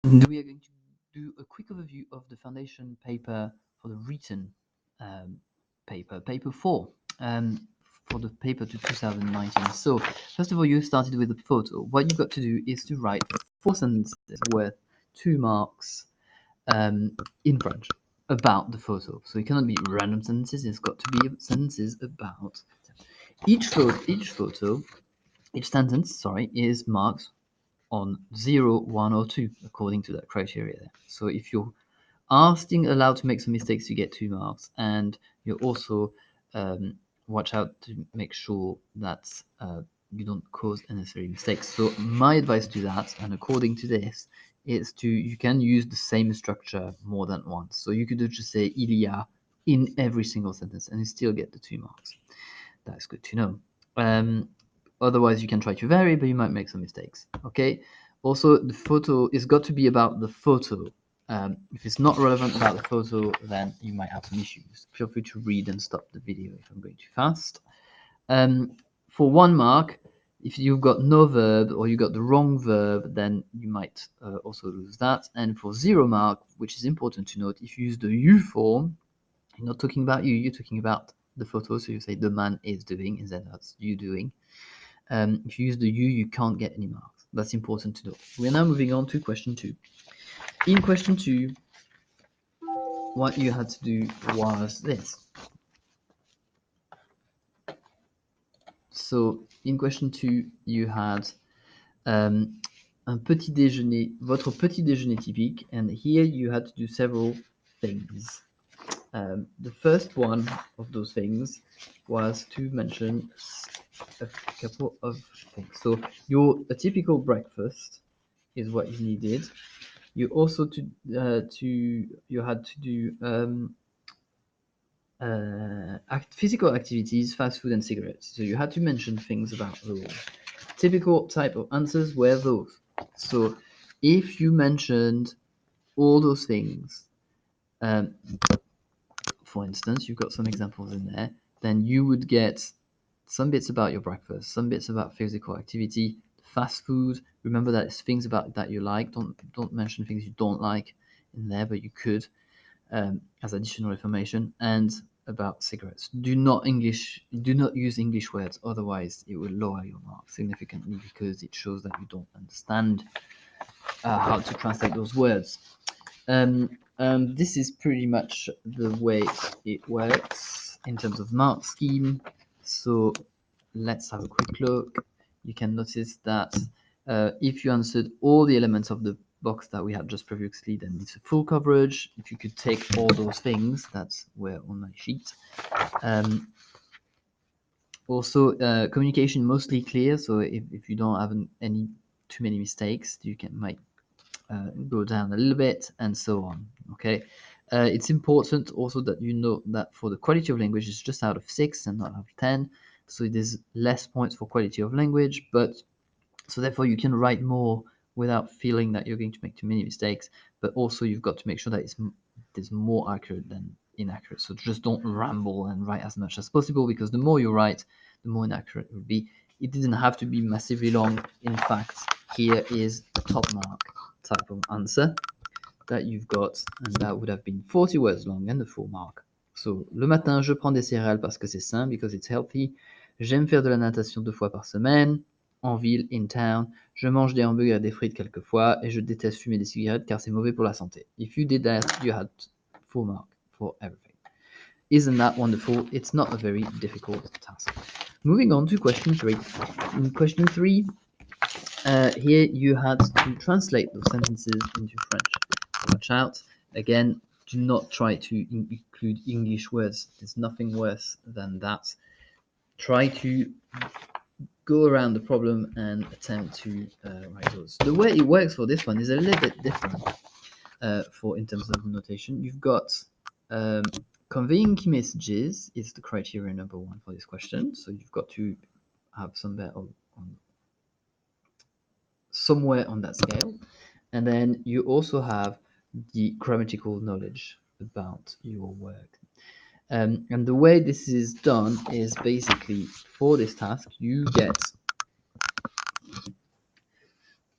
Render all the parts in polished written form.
And we are going to do a quick overview of the foundation paper for the written paper 4, for the paper to 2019. So first of all, you started with a photo. What you've got to do is to write 4 sentences worth 2 marks in French about the photo. So it cannot be random sentences, it's got to be sentences about each photo, each sentence, sorry, is marked on 0, 1, or 2 according to that criteria there. So if you're asking allowed to make some mistakes, you get 2 marks, and you also watch out to make sure that you don't cause unnecessary mistakes. So my advice to that, and according to this, is to you can use the same structure more than once. So you could just say il y a in every single sentence, and you still get the 2 marks. That's good to know. Otherwise, you can try to vary, but you might make some mistakes. Okay. Also, the photo is got to be about the photo. If it's not relevant about the photo, then you might have some issues. Feel free to read and stop the video if I'm going too fast. For 1 mark, if you've got no verb or you got the wrong verb, then you might also lose that. And for 0 mark, which is important to note, if you use the you form, you're not talking about you, you're talking about the photo. So you say the man is doing instead that's you doing. If you use the you can't get any marks. That's important to know. We're now moving on to question 2. In question 2, what you had to do was this. So in question 2, you had un petit déjeuner, votre petit déjeuner typique, and here you had to do several things. The first one of those things was to mention a couple of things. So a typical breakfast is what you needed. You also you had to do physical activities, fast food, and cigarettes. So you had to mention things about those. Typical type of answers were those. So if you mentioned all those things, for instance, you've got some examples in there, then you would get some bits about your breakfast, some bits about physical activity, fast food. Remember that it's things about that you like. Don't mention things you don't like in there, but you could as additional information, and about cigarettes. Do not use English words, otherwise it will lower your mark significantly because it shows that you don't understand how to translate those words. This is pretty much the way it works in terms of mark scheme. So let's have a quick look. You can notice that if you answered all the elements of the box that we had just previously, then it's a full coverage. If you could take all those things, that's where on my sheet. Also, communication mostly clear. So if you don't have any too many mistakes, you might go down a little bit, and so on. Okay. It's important also that you know that for the quality of language, it's just out of 6 and not out of 10. So there's less points for quality of language, but so therefore you can write more without feeling that you're going to make too many mistakes. But also you've got to make sure that it's more accurate than inaccurate. So just don't ramble and write as much as possible, because the more you write, the more inaccurate it will be. It didn't have to be massively long. In fact, here is a top mark type of answer that you've got, and that would have been 40 words long and the full mark. So, le matin, je prends des céréales parce que c'est sain, because it's healthy. J'aime faire de la natation 2 fois par semaine, en ville, in town. Je mange des hamburgers et des frites quelquefois, et je déteste fumer des cigarettes car c'est mauvais pour la santé. If you did that, you had full mark for everything. Isn't that wonderful? It's not a very difficult task. Moving on to question 3. In question 3, here you had to translate those sentences into French. Watch out. Again, do not try to include English words. There's nothing worse than that. Try to go around the problem and attempt to write those. The way it works for this one is a little bit different in terms of notation. You've got conveying key messages is the criteria number 1 for this question. So you've got to have somewhere on that scale. And then you also have the grammatical knowledge about your work. And the way this is done is basically for this task, you get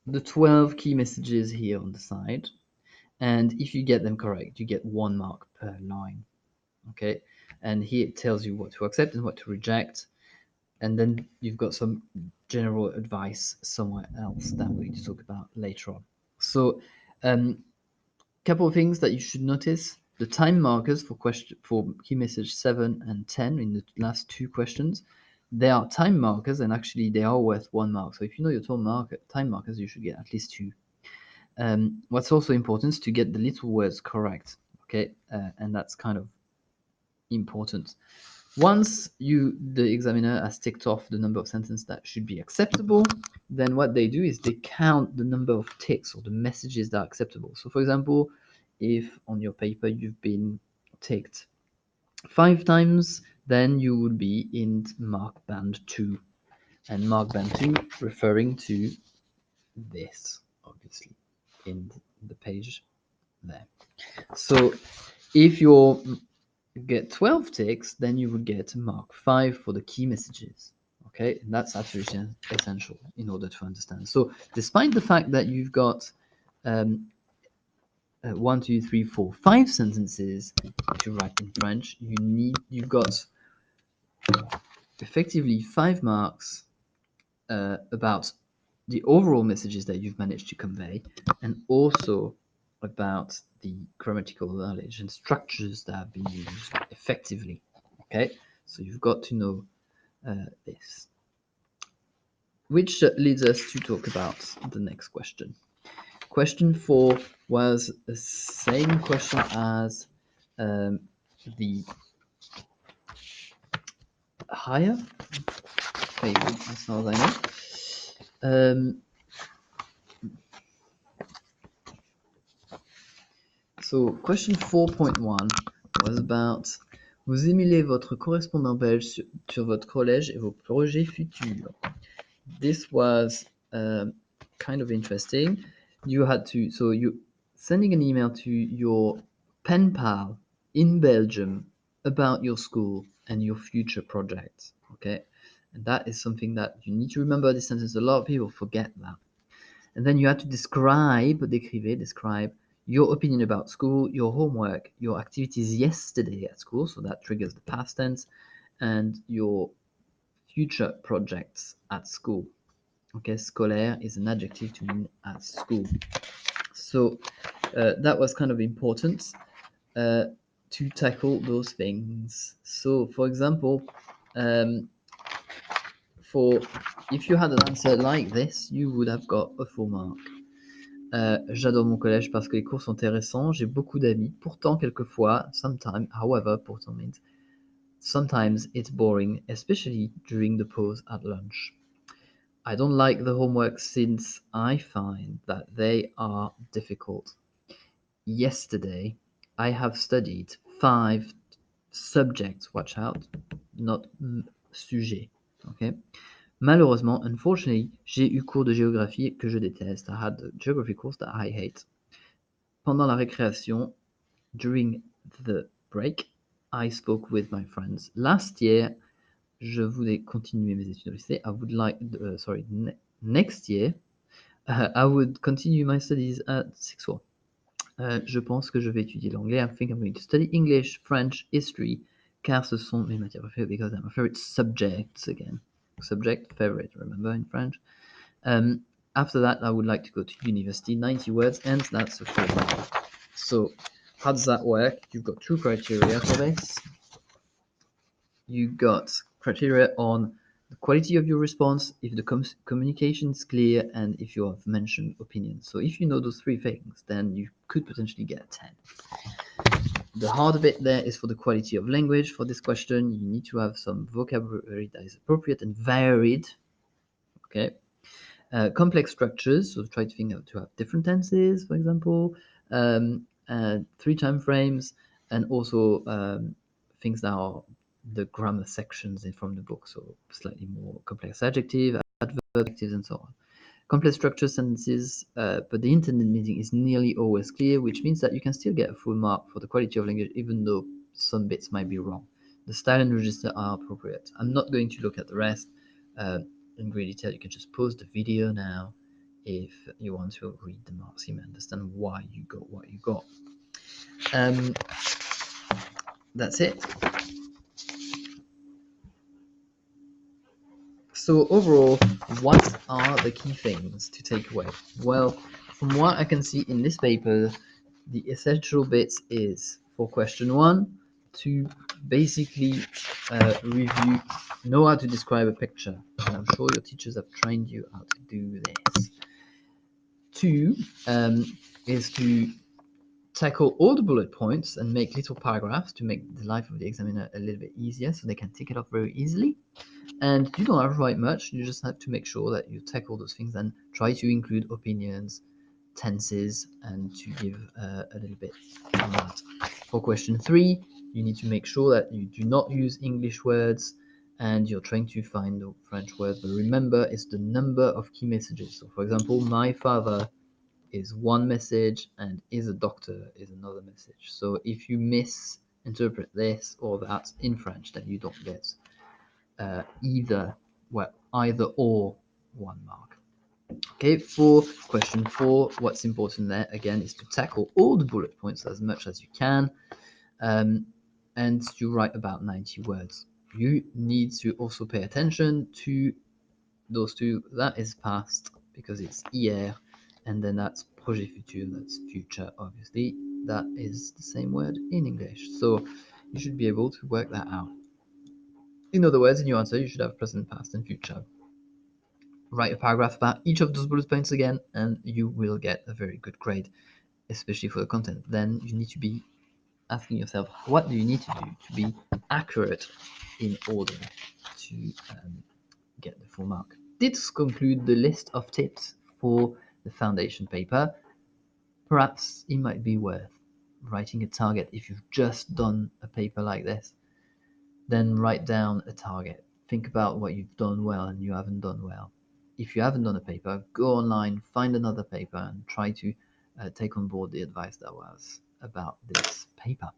the 12 key messages here on the side, and if you get them correct, you get 1 mark per line. Okay, and here it tells you what to accept and what to reject, and then you've got some general advice somewhere else that I'm going to talk about later on. So, couple of things that you should notice: the time markers for key message 7 and 10 in the last two questions. They are time markers, and actually they are worth 1 mark. So if you know your time markers, you should get at least 2. What's also important is to get the little words correct. Okay, and that's kind of important. Once the examiner has ticked off the number of sentences that should be acceptable, then what they do is they count the number of ticks or the messages that are acceptable. So for example, if on your paper you've been ticked 5 times, then you would be in mark band 2. And mark band 2 referring to this, obviously, in the page there. So if you're get 12 ticks, then you would get mark 5 for the key messages. Okay, and that's absolutely essential in order to understand. So, despite the fact that you've got 1, 2, 3, 4, 5 sentences to write in French, you've got effectively 5 marks about the overall messages that you've managed to convey, and also about the grammatical knowledge and structures that have been used effectively. Okay, so you've got to know this. Which leads us to talk about the next question. Question 4 was the same question as the higher paper, as far as I know. So, question 4.1 was about vous émulez votre correspondant belge sur votre collège et vos projets futurs. This was kind of interesting. You had to, so you sending an email to your pen pal in Belgium about your school and your future projects. Okay, and that is something that you need to remember. This sentence, a lot of people forget that. And then you had to describe your opinion about school, your homework, your activities yesterday at school, so that triggers the past tense, and your future projects at school. Okay, scolaire is an adjective to mean at school. So that was kind of important to tackle those things. So, for example, if you had an answer like this, you would have got a full mark. J'adore mon collège parce que les cours sont intéressants, j'ai beaucoup d'amis. Pourtant, quelquefois, sometimes, however, pourtant means sometimes it's boring, especially during the pause at lunch. I don't like the homework since I find that they are difficult. Yesterday, I have studied 5 subjects. Watch out, not sujet. Okay. Malheureusement, unfortunately, j'ai eu cours de géographie que je déteste. I had a geography course that I hate. Pendant la récréation, during the break, I spoke with my friends. Last year, je voulais continuer mes études au lycée. I would like, next year, I would continue my studies at sixth form. Je pense que je vais étudier l'anglais. I think I'm going to study English, French, history, car ce sont mes matières préférées, because they're my favorite subjects again. Subject, favorite, remember, in French. After that, I would like to go to university, 90 words, and that's a full mark. So, how does that work? You've got 2 criteria for this. You've got criteria on the quality of your response, if the communication is clear, and if you have mentioned opinions. So if you know those 3 things, then you could potentially get a 10. The hard bit there is for the quality of language. For this question, you need to have some vocabulary that is appropriate and varied. Okay. Complex structures, so try to think of to have different tenses, for example, 3 time frames, and also things that are the grammar sections from the book, so slightly more complex adjective, adjectives, and so on. Complex structure sentences, but the intended meaning is nearly always clear, which means that you can still get a full mark for the quality of language, even though some bits might be wrong. The style and register are appropriate. I'm not going to look at the rest in great detail. You can just pause the video now if you want to read the marks, you may understand why you got what you got. Um, that's it. So overall, what are the key things to take away? Well, from what I can see in this paper, the essential bits is for question 1 to basically review, know how to describe a picture. And I'm sure your teachers have trained you how to do this. 2 is to tackle all the bullet points and make little paragraphs to make the life of the examiner a little bit easier so they can tick it off very easily. And you don't have to write much, you just have to make sure that you tackle those things and try to include opinions, tenses, and to give a little bit on that. For question 3, you need to make sure that you do not use English words and you're trying to find the French word, but remember it's the number of key messages. So for example, my father is one message and is a doctor is another message. So if you misinterpret this or that in French, then you don't get either or 1 mark. Okay, for question 4, what's important there again is to tackle all the bullet points as much as you can, and to write about 90 words. You need to also pay attention to those two. That is past because it's hier, and then that's projet futur, that's future, obviously. That is the same word in English. So you should be able to work that out. In other words, in your answer, you should have present, past, and future. Write a paragraph about each of those bullet points again, and you will get a very good grade, especially for the content. Then you need to be asking yourself, what do you need to do to be accurate in order to get the full mark? This concludes the list of tips for the foundation paper. Perhaps it might be worth writing a target if you've just done a paper like this. Then write down a target. Think about what you've done well and you haven't done well. If you haven't done a paper, go online, find another paper, and try to take on board the advice that was about this paper.